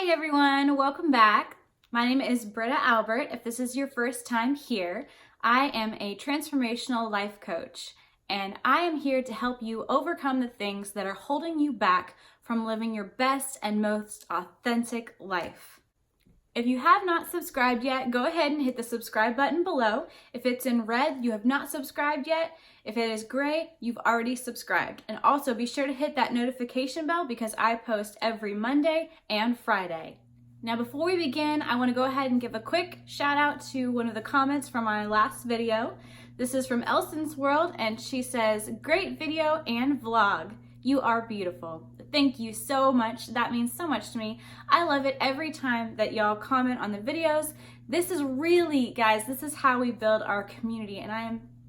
Hi everyone, welcome back. My name is Britta Albert. If this is your first time here, I am a transformational life coach, and I am here to help you overcome the things that are holding you back from living your best and most authentic life. If you have not subscribed yet, go ahead and hit the subscribe button below. If it's in red, you have not subscribed yet. If it is gray, you've already subscribed. And also be sure to hit that notification bell because I post every Monday and Friday. Now before we begin, I want to go ahead and give a quick shout out to one of the comments from my last video. This is from Elson's World, and she says, "Great video and vlog. You are beautiful." Thank you so much. That means so much to me. I love it every time that y'all comment on the videos. This is really, guys, this is how we build our community, and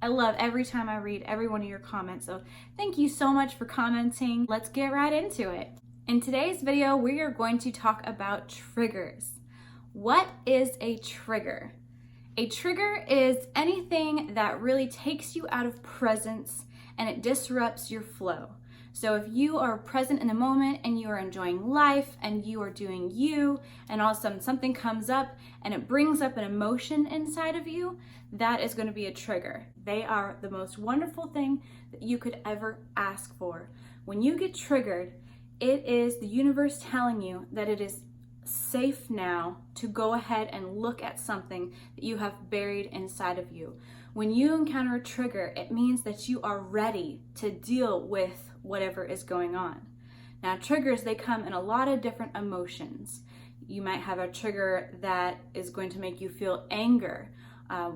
I love every time I read every one of your comments. So thank you so much for commenting. Let's get right into it. In today's video, we are going to talk about triggers. What is a trigger? A trigger is anything that really takes you out of presence and it disrupts your flow. So if you are present in the moment and you are enjoying life and you are doing you, and all of a sudden something comes up and it brings up an emotion inside of you, that is going to be a trigger. They are the most wonderful thing that you could ever ask for. When you get triggered, it is the universe telling you that it is safe now to go ahead and look at something that you have buried inside of you. When you encounter a trigger, it means that you are ready to deal with whatever is going on. Now, triggers, they come in a lot of different emotions. You might have a trigger that is going to make you feel anger,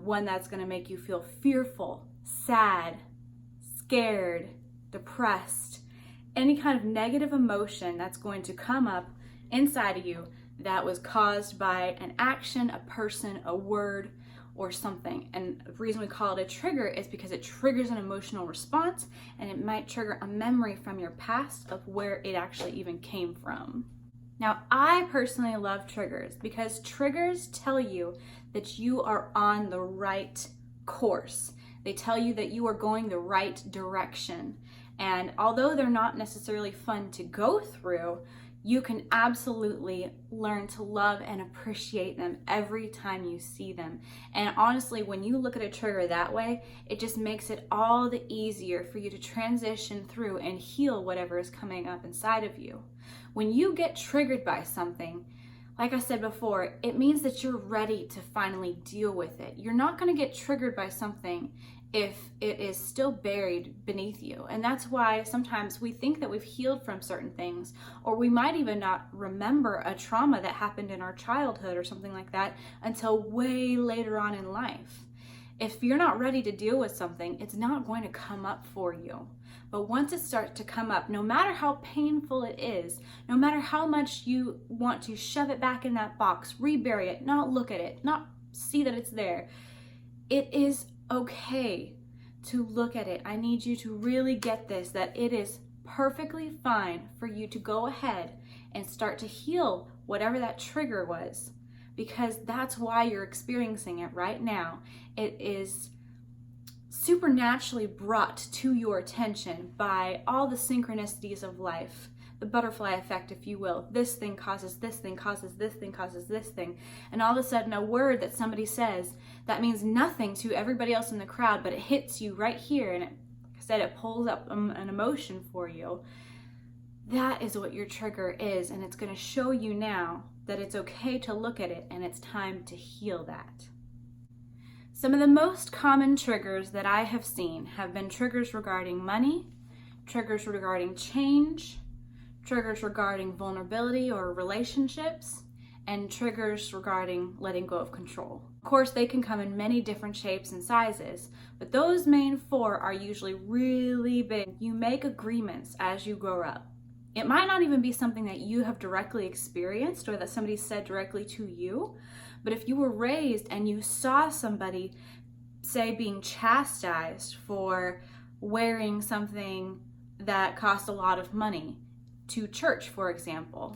one that's going to make you feel fearful, sad, scared, depressed, any kind of negative emotion that's going to come up inside of you that was caused by an action, a person, a word, or something. And the reason we call it a trigger is because it triggers an emotional response, and it might trigger a memory from your past of where it actually even came from. Now, I personally love triggers because triggers tell you that you are on the right course. They tell you that you are going the right direction. And although they're not necessarily fun to go through, you can absolutely learn to love and appreciate them every time you see them. And honestly, when you look at a trigger that way, it just makes it all the easier for you to transition through and heal whatever is coming up inside of you. When you get triggered by something, like I said before, it means that you're ready to finally deal with it. You're not going to get triggered by something if it is still buried beneath you. And that's why sometimes we think that we've healed from certain things, or we might even not remember a trauma that happened in our childhood or something like that until way later on in life. If you're not ready to deal with something, it's not going to come up for you. But once it starts to come up, no matter how painful it is, no matter how much you want to shove it back in that box, rebury it, not look at it, not see that it's there, it is okay to look at it. I need you to really get this, that it is perfectly fine for you to go ahead and start to heal whatever that trigger was, because that's why you're experiencing it right now. It is supernaturally brought to your attention by all the synchronicities of life. The butterfly effect, if you will. This thing causes this thing, causes this thing, causes this thing. And all of a sudden, a word that somebody says that means nothing to everybody else in the crowd, but it hits you right here, and it, like I said, it pulls up an emotion for you. That is what your trigger is, and it's going to show you now that it's okay to look at it, and it's time to heal that. Some of the most common triggers that I have seen have been triggers regarding money, triggers regarding change, triggers regarding vulnerability or relationships, and triggers regarding letting go of control. Of course, they can come in many different shapes and sizes, but those main four are usually really big. You make agreements as you grow up. It might not even be something that you have directly experienced or that somebody said directly to you, but if you were raised and you saw somebody, say, being chastised for wearing something that cost a lot of money to church, for example,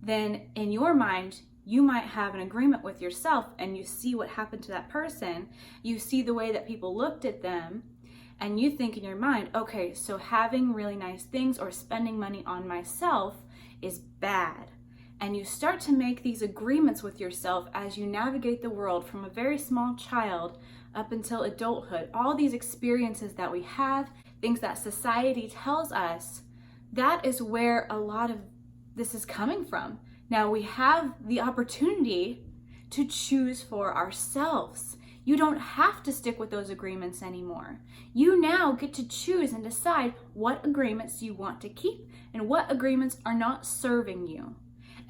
then in your mind, you might have an agreement with yourself, and you see what happened to that person, you see the way that people looked at them, and you think in your mind, okay, so having really nice things or spending money on myself is bad. and you start to make these agreements with yourself as you navigate the world from a very small child up until adulthood, all these experiences that we have, things that society tells us, that is where a lot of this is coming from. Now we have the opportunity to choose for ourselves. You don't have to stick with those agreements anymore. You now get to choose and decide what agreements you want to keep and what agreements are not serving you.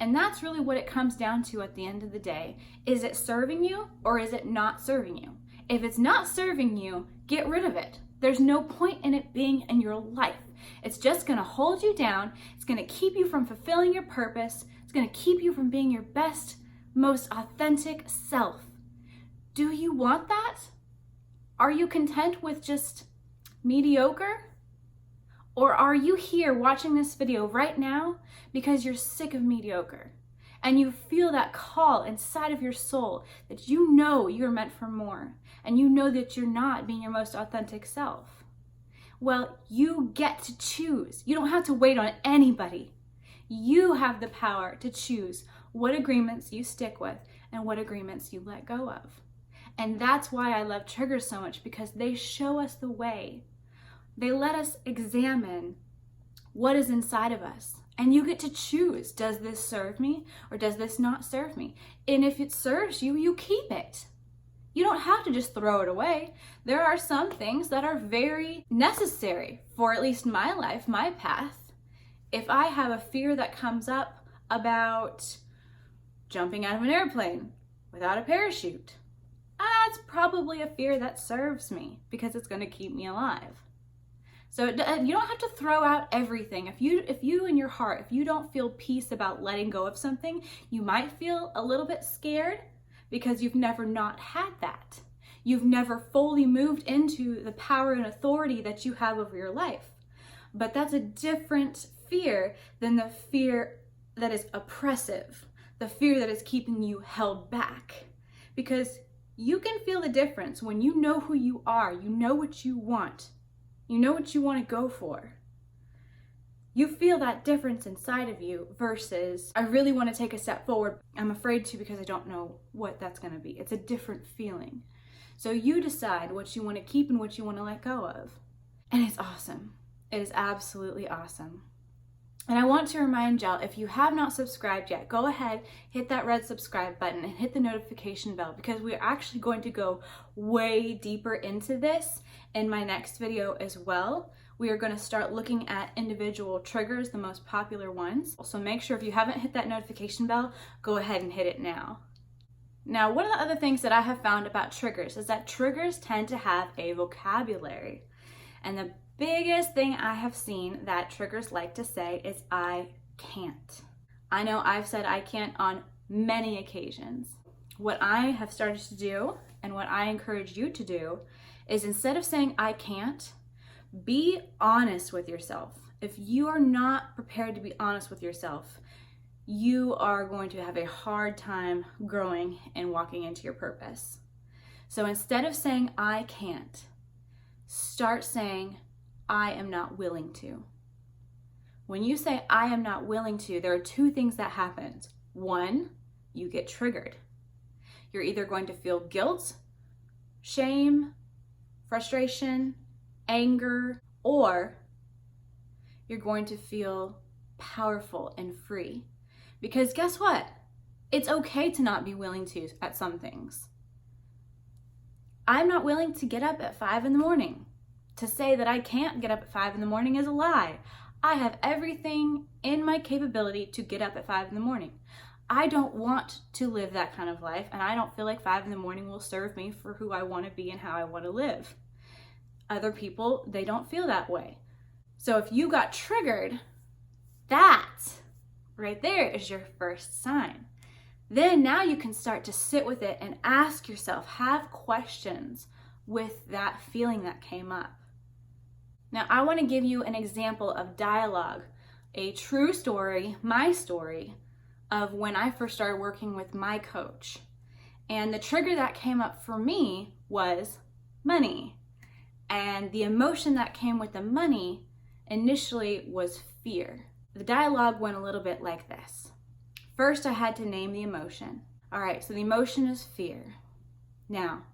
And that's really what it comes down to at the end of the day. Is it serving you or is it not serving you? If it's not serving you, get rid of it. There's no point in it being in your life. It's just gonna hold you down. It's gonna keep you from fulfilling your purpose. It's gonna keep you from being your best, most authentic self. Do you want that? Are you content with just mediocre? Or are you here watching this video right now because you're sick of mediocre and you feel that call inside of your soul that you know you're meant for more and you know that you're not being your most authentic self? Well, you get to choose. You don't have to wait on anybody. You have the power to choose what agreements you stick with and what agreements you let go of. And that's why I love triggers so much, because they show us the way. They let us examine what is inside of us. And you get to choose, does this serve me or does this not serve me? And if it serves you, you keep it. You don't have to just throw it away. There are some things that are very necessary for at least my life, my path. If I have a fear that comes up about jumping out of an airplane without a parachute, that's probably a fear that serves me because it's going to keep me alive. So you don't have to throw out everything. If you in your heart, if you don't feel peace about letting go of something, you might feel a little bit scared because you've never not had that. You've never fully moved into the power and authority that you have over your life. But that's a different fear than the fear that is oppressive, the fear that is keeping you held back. Because you can feel the difference when you know who you are, you know what you want. You know what you want to go for. You feel that difference inside of you versus, I really want to take a step forward. I'm afraid to because I don't know what that's going to be. It's a different feeling. So you decide what you want to keep and what you want to let go of. And it's awesome. It is absolutely awesome. And I want to remind y'all, if you have not subscribed yet, go ahead, hit that red subscribe button and hit the notification bell, because we're actually going to go way deeper into this in my next video as well. We are going to start looking at individual triggers, the most popular ones. So make sure if you haven't hit that notification bell, go ahead and hit it now. Now, one of the other things that I have found about triggers is that triggers tend to have a vocabulary. And the biggest thing I have seen that triggers like to say is I can't. I know I've said I can't on many occasions. What I have started to do and what I encourage you to do is, instead of saying I can't, be honest with yourself. If you are not prepared to be honest with yourself, you are going to have a hard time growing and walking into your purpose. So instead of saying I can't, start saying I am not willing to. When you say I am not willing to, there are two things that happen. One, you get triggered. You're either going to feel guilt, shame, frustration, anger, or you're going to feel powerful and free. Because guess what? It's okay to not be willing to at some things. I'm not willing to get up at 5 in the morning. To say that I can't get up at 5 in the morning is a lie. I have everything in my capability to get up at 5 in the morning. I don't want to live that kind of life, and I don't feel like 5 in the morning will serve me for who I want to be and how I want to live. Other people, they don't feel that way. So if you got triggered, that right there is your first sign. Then now you can start to sit with it and ask yourself, have questions with that feeling that came up. Now, I want to give you an example of dialogue, a true story, my story, of when I first started working with my coach. And the trigger that came up for me was money. And the emotion that came with the money initially was fear. The dialogue went a little bit like this. First, I had to name the emotion. All right, so the emotion is fear. Now,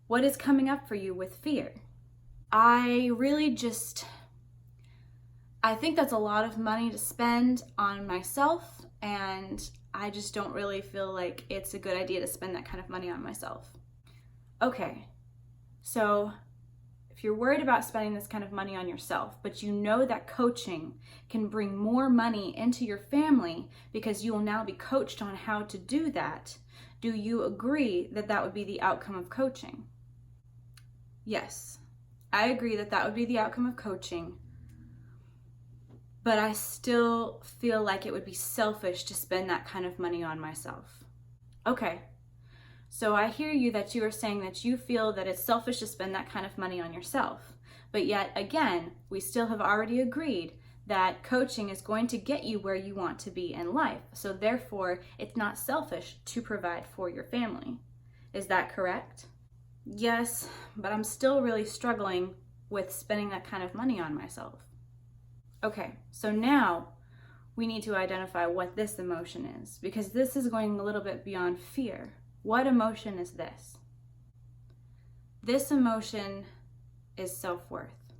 what is coming up for you with fear? I think that's a lot of money to spend on myself, and I just don't really feel like it's a good idea to spend that kind of money on myself. Okay, so if you're worried about spending this kind of money on yourself, but you know that coaching can bring more money into your family because you will now be coached on how to do that, do you agree that that would be the outcome of coaching? Yes, I agree that that would be the outcome of coaching, but I still feel like it would be selfish to spend that kind of money on myself. Okay, so I hear you that you are saying that you feel that it's selfish to spend that kind of money on yourself. But yet again, we still have already agreed that coaching is going to get you where you want to be in life. So therefore, it's not selfish to provide for your family. Is that correct? Yes, but I'm still really struggling with spending that kind of money on myself. Okay, so now we need to identify what this emotion is, because this is going a little bit beyond fear. What emotion is this? This emotion is self-worth.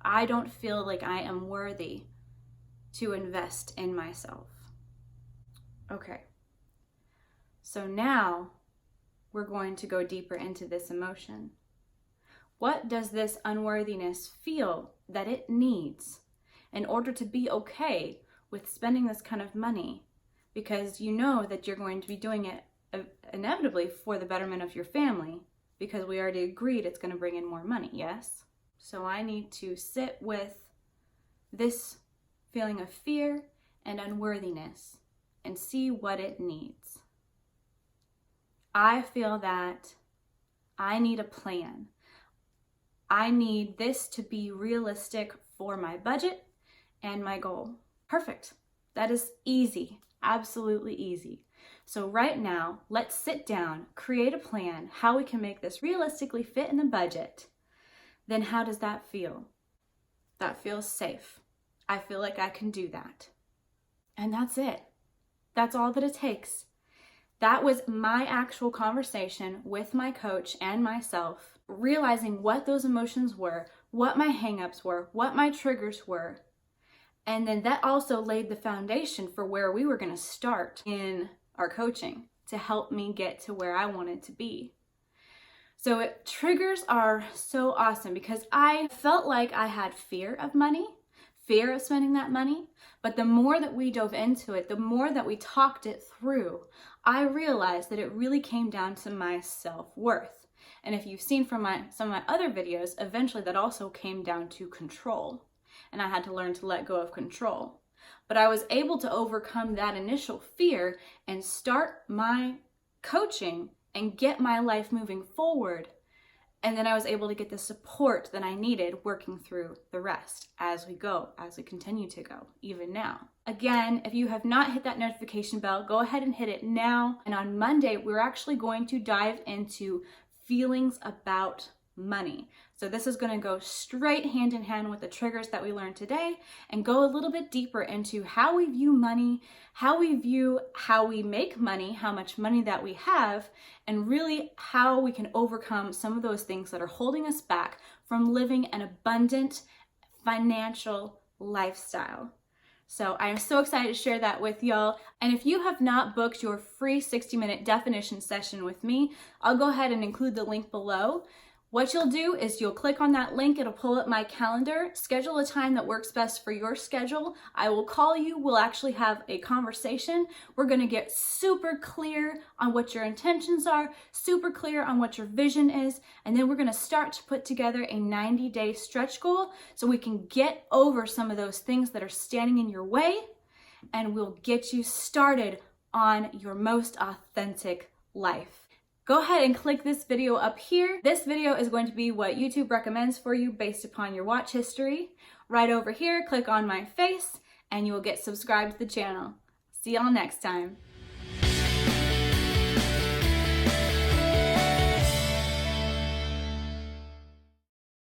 I don't feel like I am worthy to invest in myself. Okay, so now we're going to go deeper into this emotion. What does this unworthiness feel that it needs in order to be okay with spending this kind of money? Because you know that you're going to be doing it inevitably for the betterment of your family, because we already agreed it's going to bring in more money, yes? So I need to sit with this feeling of fear and unworthiness and see what it needs. I feel that I need a plan. I need this to be realistic for my budget and my goal. Perfect. That is easy, absolutely easy. So right now, let's sit down, create a plan, how we can make this realistically fit in the budget. Then how does that feel? That feels safe. I feel like I can do that. And that's it. That's all that it takes. That was my actual conversation with my coach and myself, realizing what those emotions were, what my hangups were, what my triggers were. And then that also laid the foundation for where we were going to start in our coaching to help me get to where I wanted to be. So triggers are so awesome because I felt like I had fear of money, fear of spending that money, but the more that we dove into it, the more that we talked it through, I realized that it really came down to my self-worth. And if you've seen from some of my other videos, eventually that also came down to control. And I had to learn to let go of control. But I was able to overcome that initial fear and start my coaching and get my life moving forward. And then I was able to get the support that I needed working through the rest as we continue to go, even now. Again, if you have not hit that notification bell, go ahead and hit it now. And on Monday, we're actually going to dive into feelings about money. So this is going to go straight hand in hand with the triggers that we learned today and go a little bit deeper into how we view money, how we make money, how much money that we have, and really how we can overcome some of those things that are holding us back from living an abundant financial lifestyle. So I am so excited to share that with y'all. And if you have not booked your free 60-minute definition session with me, I'll go ahead and include the link below. What you'll do is you'll click on that link, it'll pull up my calendar, schedule a time that works best for your schedule. I will call you, we'll actually have a conversation. We're gonna get super clear on what your intentions are, super clear on what your vision is, and then we're gonna start to put together a 90-day stretch goal so we can get over some of those things that are standing in your way, and we'll get you started on your most authentic life. Go ahead and click this video up here. This video is going to be what YouTube recommends for you based upon your watch history. Right over here, click on my face and you will get subscribed to the channel. See y'all next time.